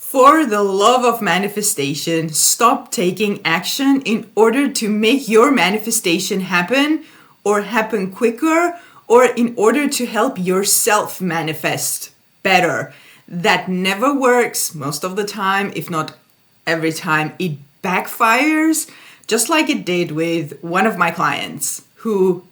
For the love of manifestation, stop taking action in order to make your manifestation happen or happen quicker or in order to help yourself manifest better. That never works most of the time, if not every time. It backfires, just like it did with one of my clients who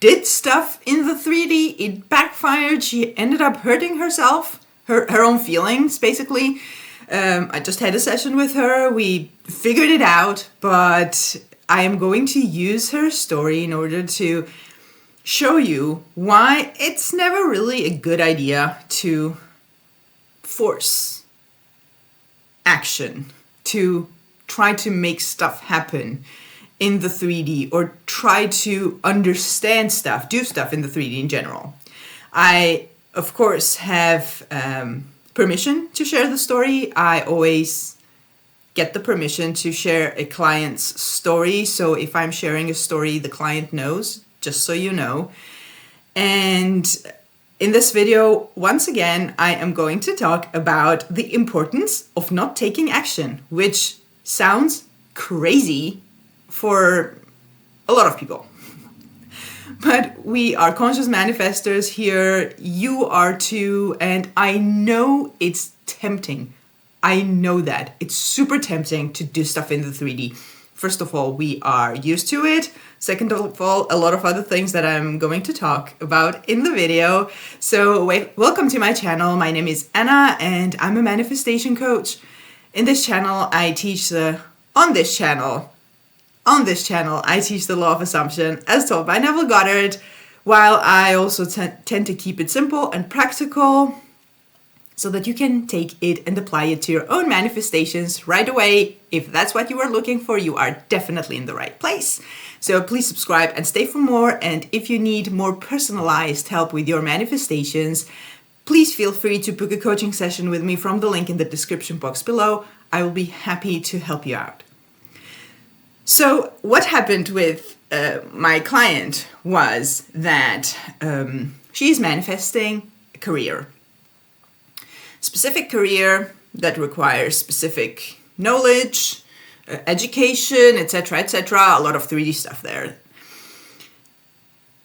did stuff in the 3D. It backfired. She ended up hurting herself. Her own feelings, basically. I just had a session with her. We figured it out, but I am going to use her story in order to show you why it's never really a good idea to force action, to try to make stuff happen in the 3D or try to understand stuff, do stuff in the 3D in general. I of course, have permission to share the story. I always get the permission to share a client's story. So if I'm sharing a story, the client knows, just so you know. And in this video, once again, I am going to talk about the importance of not taking action, which sounds crazy for a lot of people. But we are conscious manifestors here. You are too. And I know it's tempting. I know that. It's super tempting to do stuff in the 3D. First of all, we are used to it. Second of all, a lot of other things that I'm going to talk about in the video. So welcome to my channel. My name is Anna and I'm a manifestation coach. In this channel, I teach On this channel, I teach the law of assumption as taught by Neville Goddard, while I also tend to keep it simple and practical so that you can take it and apply it to your own manifestations right away. If that's what you are looking for, you are definitely in the right place. So please subscribe and stay for more. And if you need more personalized help with your manifestations, please feel free to book a coaching session with me from the link in the description box below. I will be happy to help you out. So what happened with my client was that she's manifesting a career. Specific career that requires specific knowledge, education, etc., etc. A lot of 3D stuff there.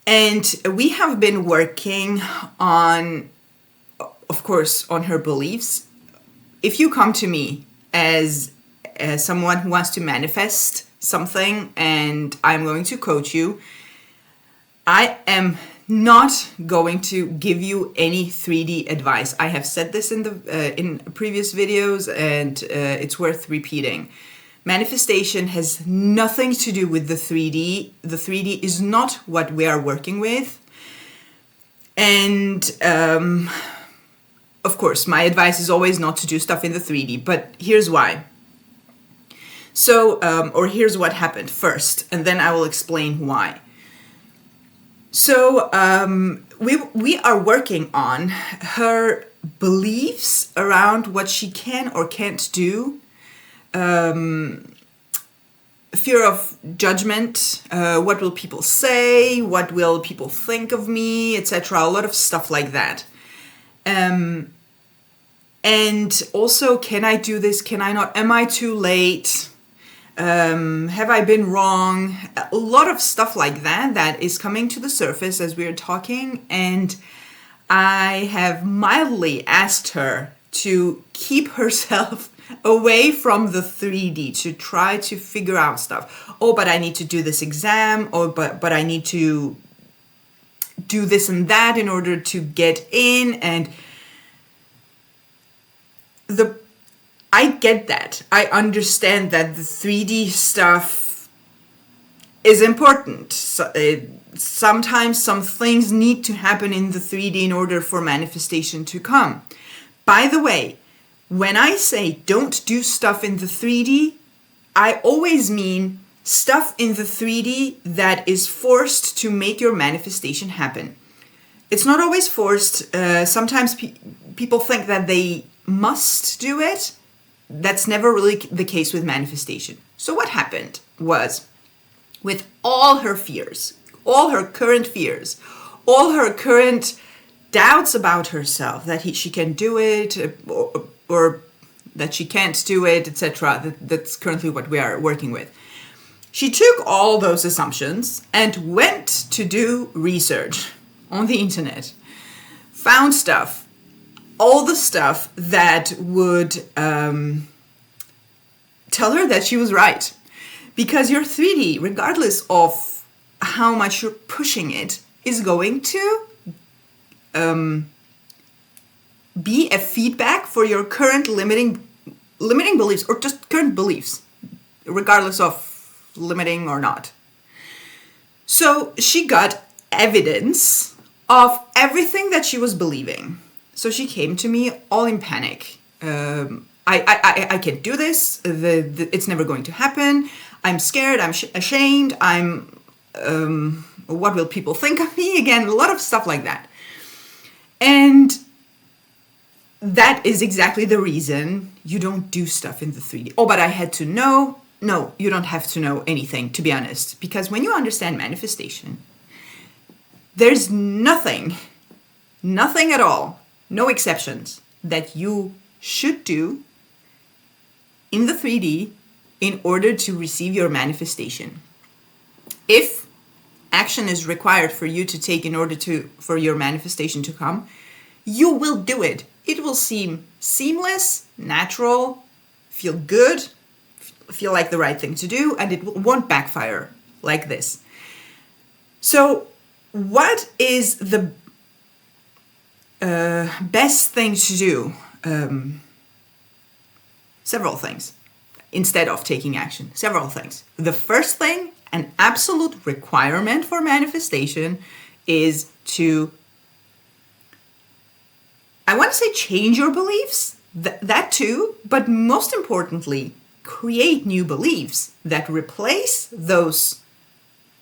And we have been working on, of course, on her beliefs. If you come to me as someone who wants to manifest something and I'm going to coach you, I am not going to give you any 3D advice. I have said this in previous videos and it's worth repeating. Manifestation has nothing to do with the 3D. The 3D is not what we are working with. And of course, my advice is always not to do stuff in the 3D, but here's why. So, or here's what happened first, and then I will explain why. So, we are working on her beliefs around what she can or can't do, fear of judgment, what will people say, what will people think of me, etc. A lot of stuff like that. And also, can I do this? Can I not? Am I too late? Have I been wrong? A lot of stuff like that is coming to the surface as we're talking, and I have mildly asked her to keep herself away from the 3D, to try to figure out stuff. Oh, but I need to do this exam, or but I need to do this and that in order to get in, and I get that. I understand that the 3D stuff is important. So, sometimes some things need to happen in the 3D in order for manifestation to come. By the way, when I say don't do stuff in the 3D, I always mean stuff in the 3D that is forced to make your manifestation happen. It's not always forced. Sometimes people think that they must do it. That's never really the case with manifestation. So what happened was, with all her fears, all her current fears, all her current doubts about herself, that she can do it, or that she can't do it, etc. That's currently what we are working with. She took all those assumptions and went to do research on the internet, found stuff, all the stuff that would tell her that she was right. Because your 3D, regardless of how much you're pushing it, is going to be a feedback for your current limiting beliefs, or just current beliefs, regardless of limiting or not. So she got evidence of everything that she was believing. So she came to me all in panic. I can't do this. It's never going to happen. I'm scared. I'm ashamed. What will people think of me? Again, a lot of stuff like that. And that is exactly the reason you don't do stuff in the 3D. Oh, but I had to know. No, you don't have to know anything, to be honest. Because when you understand manifestation, there's nothing at all, no exceptions, that you should do in the 3D in order to receive your manifestation. If action is required for you to take in order for your manifestation to come, you will do it. It will seem seamless, natural, feel good, feel like the right thing to do, and it won't backfire like this. So what is the best thing to do? Several things. Instead of taking action, several things. The first thing, an absolute requirement for manifestation, is to, I want to say, change your beliefs, that too, but most importantly, create new beliefs that replace those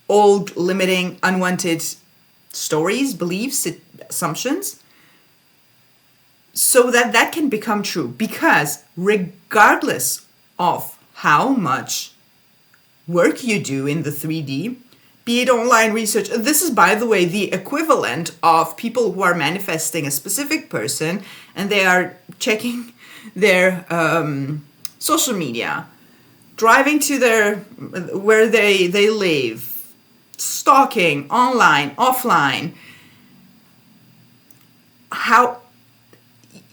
old, limiting, unwanted stories, beliefs, assumptions, so that can become true. Because regardless of how much work you do in the 3D, be it online research, this is, by the way, the equivalent of people who are manifesting a specific person and they are checking their social media, driving to where they live, stalking online, offline. How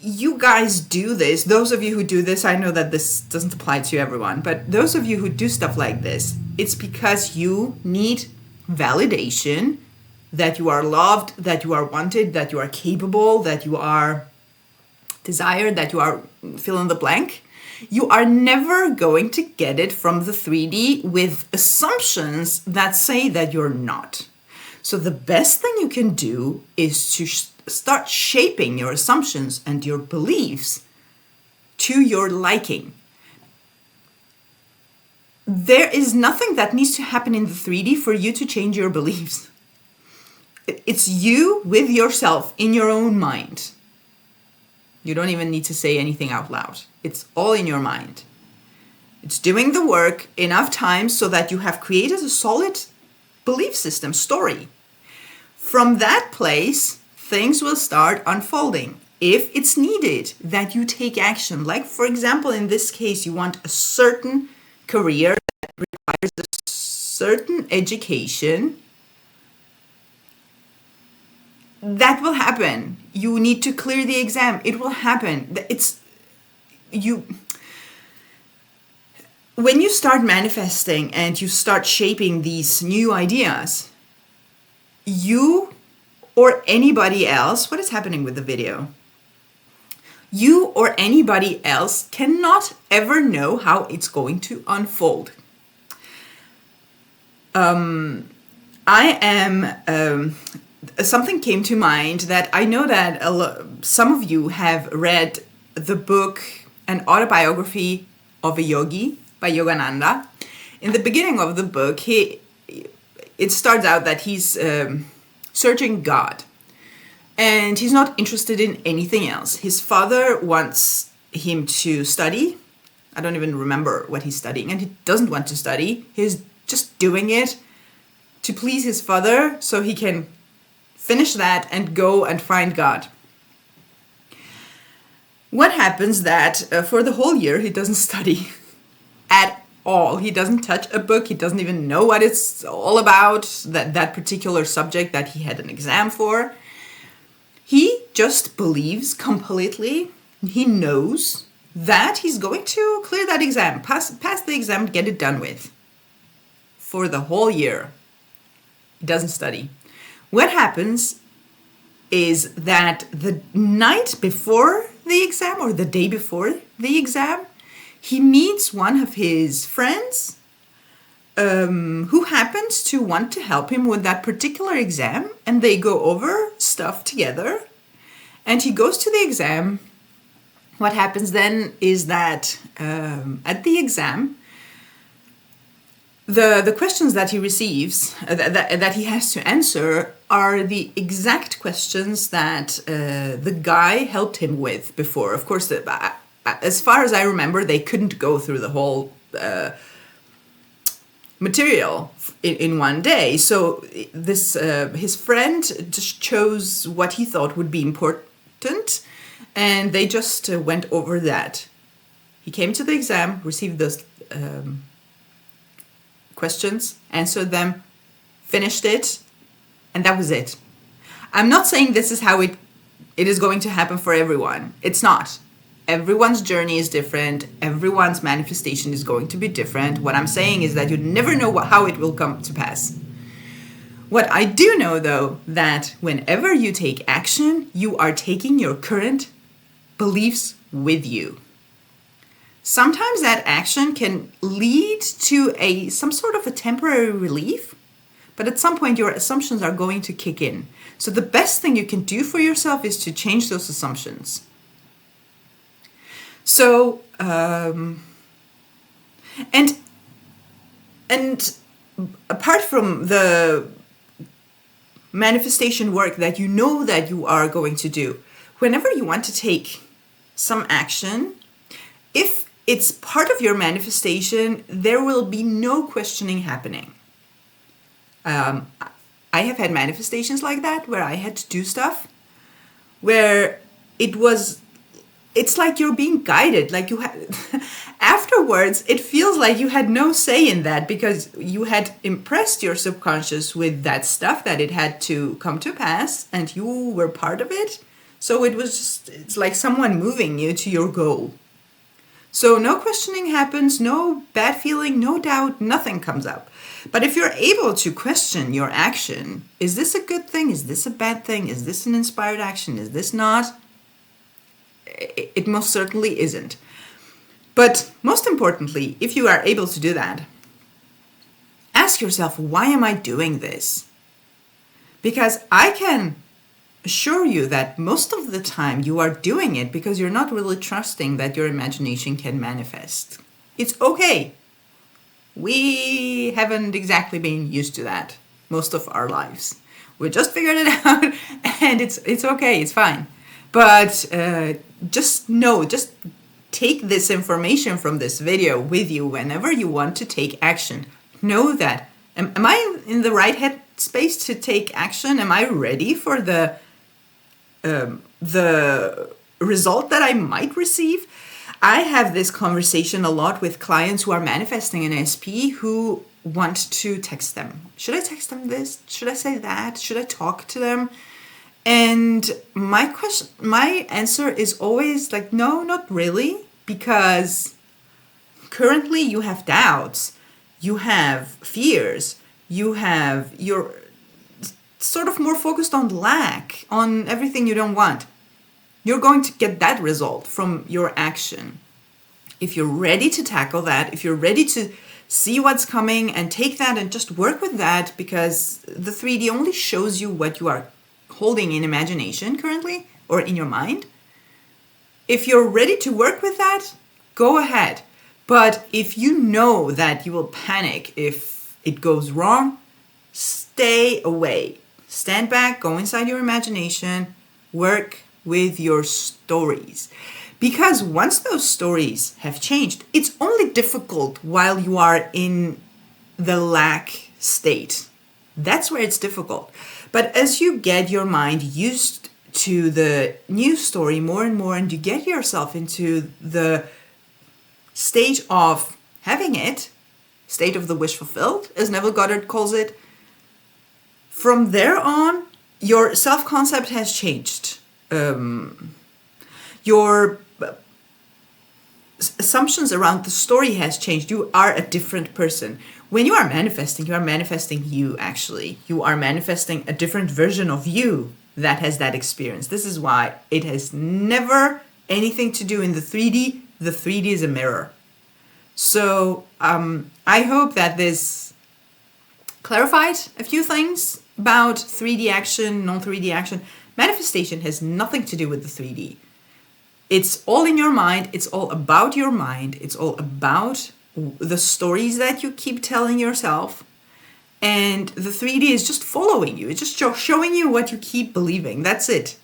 you guys do this, those of you who do this, I know that this doesn't apply to everyone, but those of you who do stuff like this, it's because you need validation that you are loved, that you are wanted, that you are capable, that you are desired, that you are fill in the blank. You are never going to get it from the 3D with assumptions that say that you're not. So the best thing you can do is to start shaping your assumptions and your beliefs to your liking. There is nothing that needs to happen in the 3D for you to change your beliefs. It's you with yourself in your own mind. You don't even need to say anything out loud. It's all in your mind. It's doing the work enough times so that you have created a solid belief system, story. From that place, things will start unfolding. If it's needed that you take action, like for example, in this case, you want a certain career that requires a certain education, that will happen. You need to clear the exam. It will happen. When you start manifesting and you start shaping these new ideas, you or anybody else, what is happening with the video? You or anybody else cannot ever know how it's going to unfold. Something came to mind that I know that some of you have read the book, An Autobiography of a Yogi by Yogananda. In the beginning of the book, it starts out that he's searching God. And he's not interested in anything else. His father wants him to study. I don't even remember what he's studying. And he doesn't want to study. He's just doing it to please his father so he can finish that and go and find God. What happens that for the whole year he doesn't study at all. He doesn't touch a book. He doesn't even know what it's all about, that particular subject that he had an exam for. He just believes completely, he knows that he's going to clear that exam, pass the exam, get it done with. For the whole year, he doesn't study. What happens is that the night before the exam or the day before the exam, he meets one of his friends who happens to want to help him with that particular exam, and they go over stuff together, and he goes to the exam. What happens then is that at the exam, the questions that he receives, that he has to answer, are the exact questions that the guy helped him with before. Of course, as far as I remember, they couldn't go through the whole material in one day. So this his friend just chose what he thought would be important, and they just went over that. He came to the exam, received those questions, answered them, finished it, and that was it. I'm not saying this is how it is going to happen for everyone. It's not. Everyone's journey is different. Everyone's manifestation is going to be different. What I'm saying is that you never know how it will come to pass. What I do know, though, that whenever you take action, you are taking your current beliefs with you. Sometimes that action can lead to some sort of a temporary relief, but at some point your assumptions are going to kick in. So the best thing you can do for yourself is to change those assumptions. So, and apart from the manifestation work that you know that you are going to do, whenever you want to take some action, if it's part of your manifestation, there will be no questioning happening. I have had manifestations like that where I had to do stuff where it's like you're being guided, like you had afterwards it feels like you had no say in that because you had impressed your subconscious with that stuff that it had to come to pass and you were part of it. So it's like someone moving you to your goal. So no questioning happens, no bad feeling, no doubt, nothing comes up. But if you're able to question your action, is this a good thing? Is this a bad thing? Is this an inspired action? Is this not? It most certainly isn't. But most importantly, if you are able to do that, ask yourself, why am I doing this? Because I can assure you that most of the time you are doing it because you're not really trusting that your imagination can manifest. It's okay. We haven't exactly been used to that most of our lives. We just figured it out and it's okay, it's fine. But just take this information from this video with you whenever you want to take action. Know that, am I in the right headspace to take action? Am I ready for the result that I might receive? I have this conversation a lot with clients who are manifesting an SP who want to text them. Should I text them this? Should I say that? Should I talk to them? And my answer is always like, no, not really, because currently you have doubts, you have fears, you're sort of more focused on lack, on everything you don't want. You're going to get that result from your action. If you're ready to tackle that, if you're ready to see what's coming and take that and just work with that, because the 3D only shows you what you are holding in imagination currently or in your mind. If you're ready to work with that, go ahead. But if you know that you will panic if it goes wrong, stay away. Stand back, go inside your imagination, work with your stories. Because once those stories have changed, it's only difficult while you are in the lack state. That's where it's difficult. But as you get your mind used to the new story more and more, and you get yourself into the stage of having it, state of the wish fulfilled, as Neville Goddard calls it, from there on, your self-concept has changed. Your assumptions around the story has changed. You are a different person. When you are manifesting you, actually. You are manifesting a different version of you that has that experience. This is why it has never anything to do in the 3D. The 3D is a mirror. So I hope that this clarified a few things about 3D action, non-3D action. Manifestation has nothing to do with the 3D. It's all in your mind. It's all about your mind. It's all about the stories that you keep telling yourself. And the 3D is just following you. It's just showing you what you keep believing. That's it.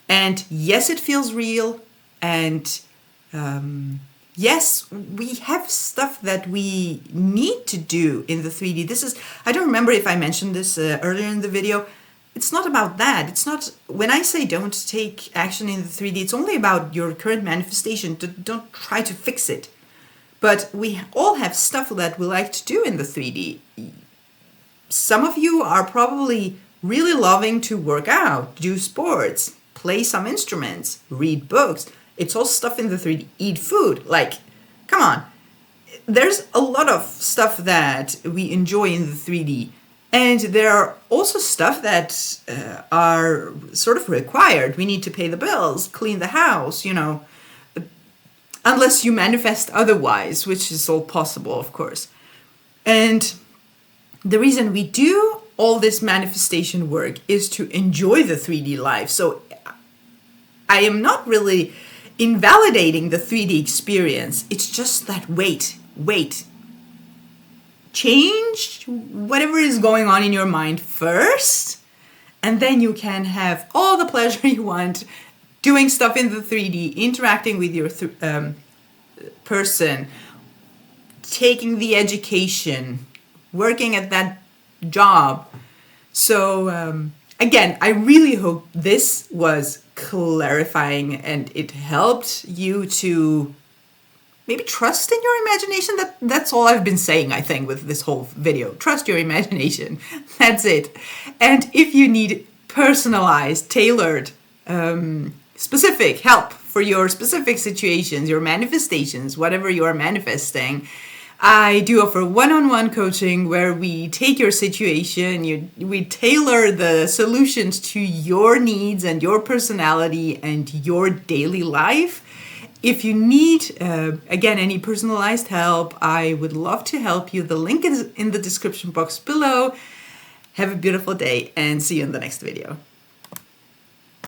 And yes, it feels real. And yes, we have stuff that we need to do in the 3D. I don't remember if I mentioned this earlier in the video. It's not about that. It's not, when I say don't take action in the 3D, it's only about your current manifestation. Don't try to fix it. But we all have stuff that we like to do in the 3D. Some of you are probably really loving to work out, do sports, play some instruments, read books. It's all stuff in the 3D. Eat food. Like, come on. There's a lot of stuff that we enjoy in the 3D. And there are also stuff that are sort of required. We need to pay the bills, clean the house, unless you manifest otherwise, which is all possible, of course. And the reason we do all this manifestation work is to enjoy the 3D life. So I am not really invalidating the 3D experience. It's just that wait. Change whatever is going on in your mind first, and then you can have all the pleasure you want doing stuff in the 3D, interacting with your person, taking the education, working at that job. So again, I really hope this was clarifying and it helped you to maybe trust in your imagination. That's all I've been saying, I think, with this whole video. Trust your imagination. That's it. And if you need personalized, tailored, specific help for your specific situations, your manifestations, whatever you are manifesting, I do offer one-on-one coaching where we take your situation, we tailor the solutions to your needs and your personality and your daily life. If you need, again, any personalized help, I would love to help you. The link is in the description box below. Have a beautiful day and see you in the next video.